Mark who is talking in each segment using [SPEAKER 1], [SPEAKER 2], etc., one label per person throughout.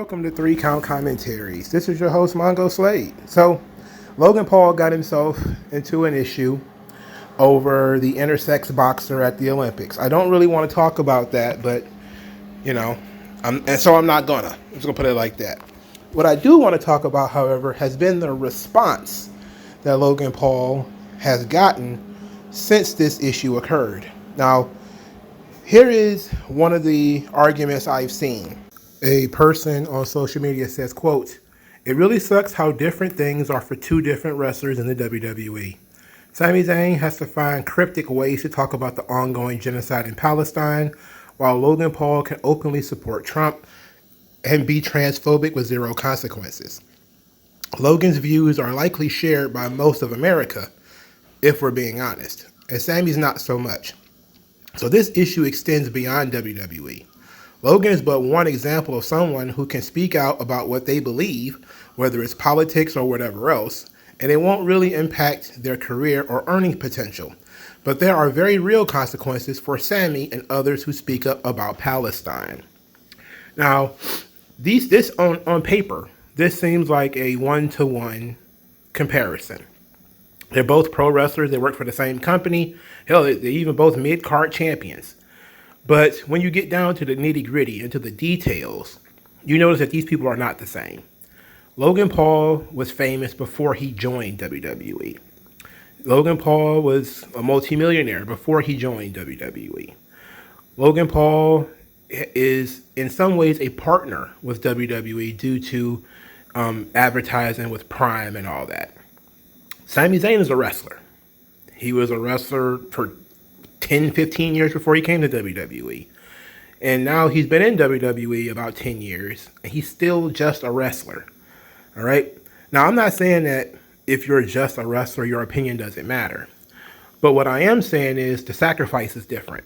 [SPEAKER 1] welcome to 3 Count Commentaries. This is your host, MagMongoSlade. So, Logan Paul got himself into an issue over the intersex boxer at the Olympics. I don't really want to talk about that, but, I'm not gonna. I'm just gonna put it like that. What I do want to talk about, however, has been the response that Logan Paul has gotten since this issue occurred. Now, here is one of the arguments I've seen. A person on social media says, quote, "It really sucks how different things are for two different wrestlers in the WWE. Sami Zayn has to find cryptic ways to talk about the ongoing genocide in Palestine, while Logan Paul can openly support Trump and be transphobic with zero consequences. Logan's views are likely shared by most of America, if we're being honest, and Sami's not so much. So this issue extends beyond WWE. Logan is but one example of someone who can speak out about what they believe, whether it's politics or whatever else, and it won't really impact their career or earning potential. But there are very real consequences for Sami and others who speak up about Palestine." Now, this on paper, this seems like a one-to-one comparison. They're both pro wrestlers. They work for the same company. Hell, they're even both mid-card champions. But when you get down to the nitty-gritty and to the details, you notice that these people are not the same. Logan Paul was famous before he joined WWE. Logan Paul was a multimillionaire before he joined WWE. Logan Paul is in some ways a partner with WWE due to advertising with Prime and all that. Sami Zayn is a wrestler. He was a wrestler for 10, 15 years before he came to WWE. And now he's been in WWE about 10 years, and he's still just a wrestler. All right? Now, I'm not saying that if you're just a wrestler, your opinion doesn't matter. But what I am saying is the sacrifice is different.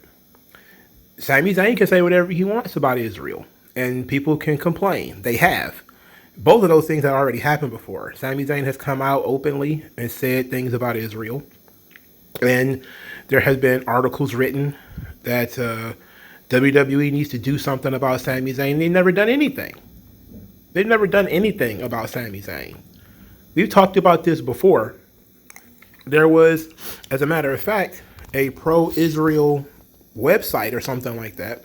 [SPEAKER 1] Sami Zayn can say whatever he wants about Israel, and people can complain. They have. Both of those things have already happened before. Sami Zayn has come out openly and said things about Israel. And there has been articles written that WWE needs to do something about Sami Zayn. They've never done anything. They've never done anything about Sami Zayn. We've talked about this before. There was, as a matter of fact, a pro-Israel website or something like that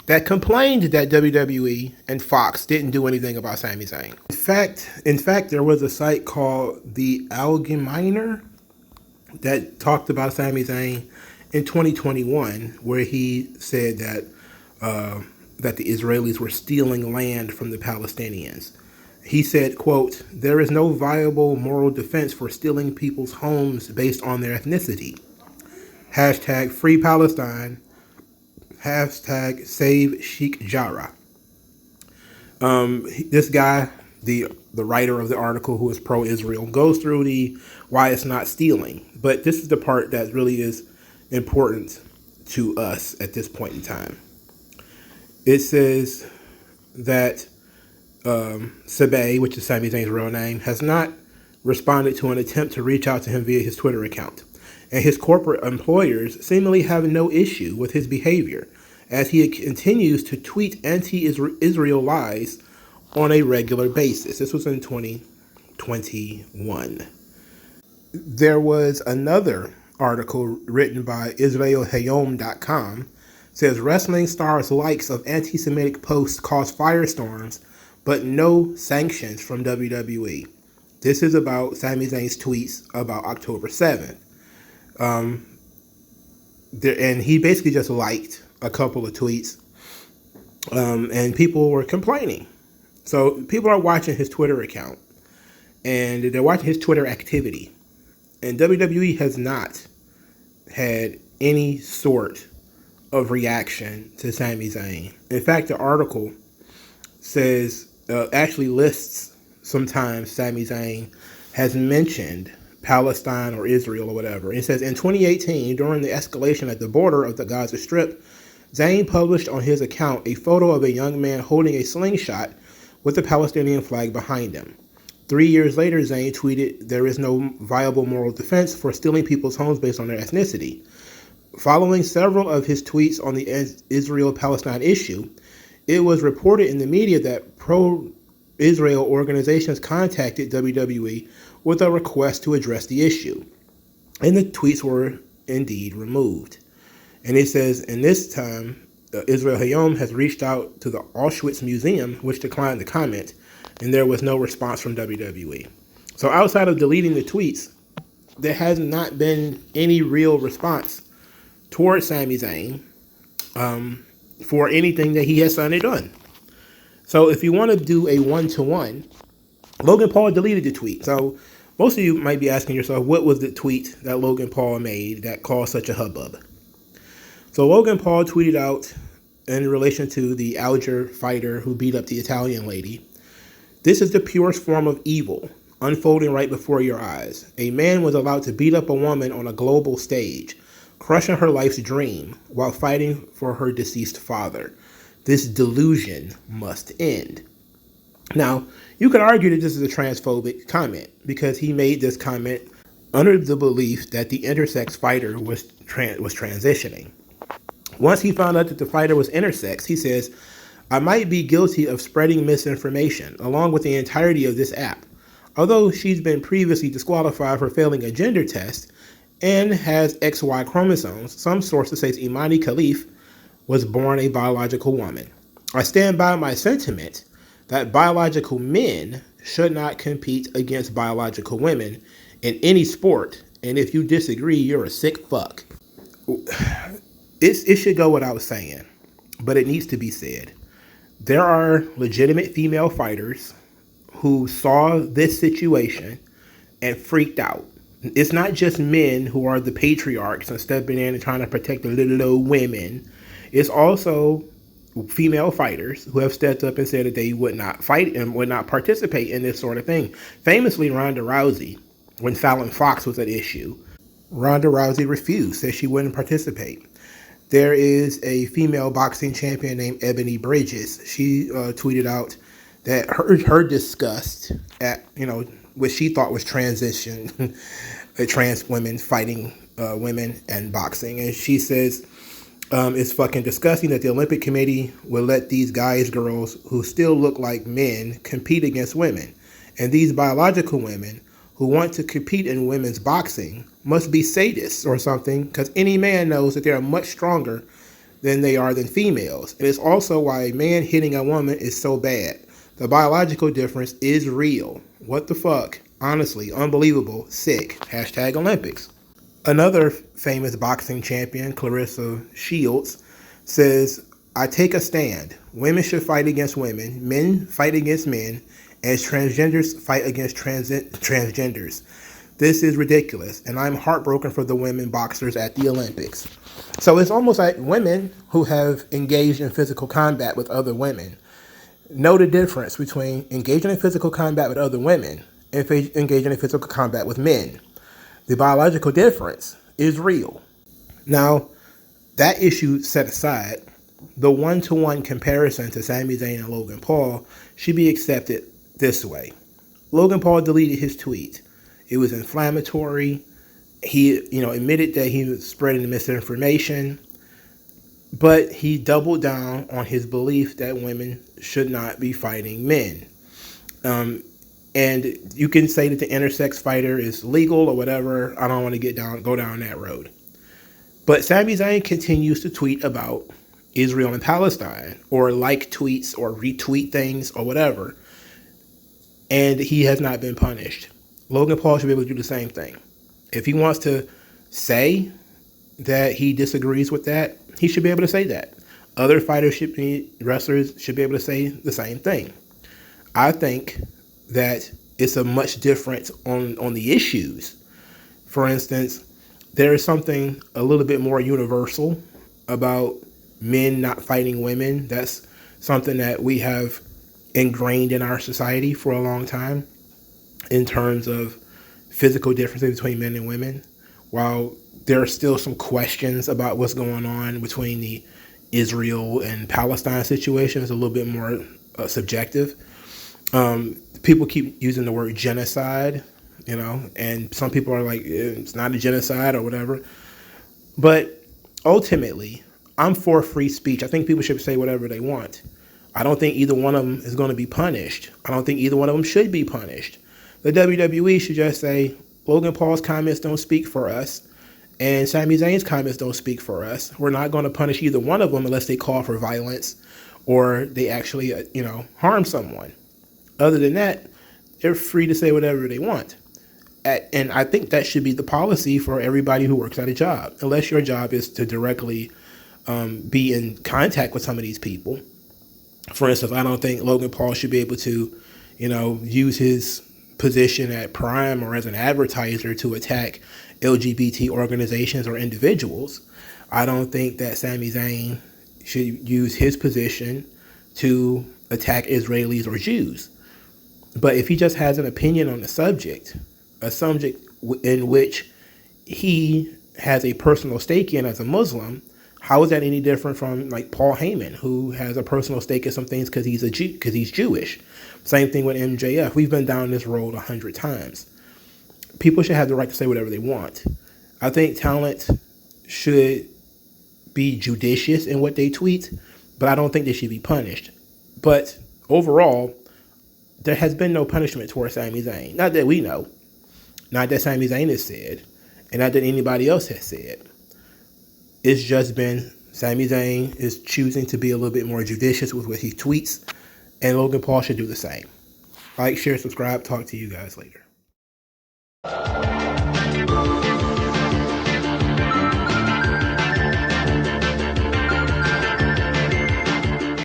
[SPEAKER 1] that complained that WWE and Fox didn't do anything about Sami Zayn. In fact, there was a site called the Allgemeiner that talked about Sami Zayn in 2021, where he said that that the Israelis were stealing land from the Palestinians. He said, quote, "There is no viable moral defense for stealing people's homes based on their ethnicity. Hashtag Free Palestine. Hashtag Save Sheikh Jarrah." This guy, the writer of the article who is pro-Israel, goes through the why it's not stealing. But this is the part that really is important to us at this point in time. It says that Sabay, which is Sami Zayn's real name, has not responded to an attempt to reach out to him via his Twitter account. And his corporate employers seemingly have no issue with his behavior, as he continues to tweet anti-Israel lies on a regular basis. This was in 2021. There was another article written by IsraelHayom.com, says wrestling stars' likes of anti-Semitic posts cause firestorms, but no sanctions from WWE. This is about Sami Zayn's tweets about October 7th. And he basically just liked a couple of tweets, and people were complaining. So people are watching his Twitter account, and they're watching his Twitter activity. And WWE has not had any sort of reaction to Sami Zayn. In fact, the article says, actually lists sometimes Sami Zayn has mentioned Palestine or Israel or whatever. It says, in 2018, during the escalation at the border of the Gaza Strip, Zayn published on his account a photo of a young man holding a slingshot with the Palestinian flag behind him. 3 years later, Zayn tweeted, "There is no viable moral defense for stealing people's homes based on their ethnicity." Following several of his tweets on the Israel-Palestine issue, it was reported in the media that pro-Israel organizations contacted WWE with a request to address the issue. And the tweets were indeed removed. And it says, in this time, Israel Hayom has reached out to the Auschwitz Museum, which declined to comment, and there was no response from WWE. So outside of deleting the tweets, there has not been any real response towards Sami Zayn for anything that he has suddenly done. So if you want to do a one-to-one, Logan Paul deleted the tweet. So most of you might be asking yourself, what was the tweet that Logan Paul made that caused such a hubbub? So Logan Paul tweeted out in relation to the Alger fighter who beat up the Italian lady, "This is the purest form of evil unfolding right before your eyes. A man was allowed to beat up a woman on a global stage, crushing her life's dream while fighting for her deceased father. This delusion must end." Now, you could argue that this is a transphobic comment because he made this comment under the belief that the intersex fighter was transitioning. Once he found out that the fighter was intersex, he says, "I might be guilty of spreading misinformation along with the entirety of this app. Although she's been previously disqualified for failing a gender test and has XY chromosomes, some sources say Imani Khalif was born a biological woman. I stand by my sentiment that biological men should not compete against biological women in any sport, and if you disagree, you're a sick fuck." It should go without saying, but it needs to be said. There are legitimate female fighters who saw this situation and freaked out. It's not just men who are the patriarchs and stepping in and trying to protect the little old women. It's also female fighters who have stepped up and said that they would not fight and would not participate in this sort of thing. Famously, Ronda Rousey, when Fallon Fox was at issue, Ronda Rousey refused, said she wouldn't participate. There is a female boxing champion named Ebony Bridges. She tweeted out that her disgust at, what she thought was transition, trans women fighting women and boxing. And she says it's fucking disgusting that the Olympic Committee will let these guys, girls who still look like men compete against women. And these biological women who want to compete in women's boxing must be sadists or something, because any man knows that they are much stronger than they are than females. And it's also why a man hitting a woman is so bad. The biological difference is real. What the fuck? Honestly, unbelievable, sick. Hashtag Olympics. Another famous boxing champion, Clarissa Shields, says, "I take a stand. Women should fight against women, men fight against men, and transgenders fight against transgenders. This is ridiculous, and I'm heartbroken for the women boxers at the Olympics." So it's almost like women who have engaged in physical combat with other women know the difference between engaging in physical combat with other women and engaging in physical combat with men. The biological difference is real. Now, that issue set aside, the one-to-one comparison to Sami Zayn and Logan Paul should be accepted this way. Logan Paul deleted his tweet. It was inflammatory. He, admitted that he was spreading the misinformation, but he doubled down on his belief that women should not be fighting men. And you can say that the intersex fighter is legal or whatever. I don't want to go down that road. But Sami Zayn continues to tweet about Israel and Palestine, or like tweets or retweet things or whatever. And he has not been punished. Logan Paul should be able to do the same thing. If he wants to say that he disagrees with that, he should be able to say that. Other wrestlers should be able to say the same thing. I think that it's a much different on the issues. For instance, there is something a little bit more universal about men not fighting women. That's something that we have ingrained in our society for a long time in terms of physical differences between men and women. While there are still some questions about what's going on between the Israel and Palestine situation, it's a little bit more subjective. People keep using the word genocide, and some people are like, it's not a genocide or whatever. But ultimately, I'm for free speech. I think people should say whatever they want. I don't think either one of them is going to be punished. I don't think either one of them should be punished. The WWE should just say, Logan Paul's comments don't speak for us, and Sami Zayn's comments don't speak for us. We're not going to punish either one of them unless they call for violence or they actually, harm someone. Other than that, they're free to say whatever they want. And I think that should be the policy for everybody who works at a job, unless your job is to directly be in contact with some of these people. For instance, I don't think Logan Paul should be able to, use his position at Prime or as an advertiser to attack LGBT organizations or individuals. I don't think that Sami Zayn should use his position to attack Israelis or Jews. But if he just has an opinion on the subject, a subject in which he has a personal stake in as a Muslim, how is that any different from like Paul Heyman, who has a personal stake in some things because he's a Jew, because he's Jewish? Same thing with MJF. We've been down this road 100 times. People should have the right to say whatever they want. I think talent should be judicious in what they tweet, but I don't think they should be punished. But overall, there has been no punishment towards Sami Zayn. Not that we know. Not that Sami Zayn has said, and not that anybody else has said. It's just been Sami Zayn is choosing to be a little bit more judicious with what he tweets, and Logan Paul should do the same. Like, share, subscribe. Talk to you guys later.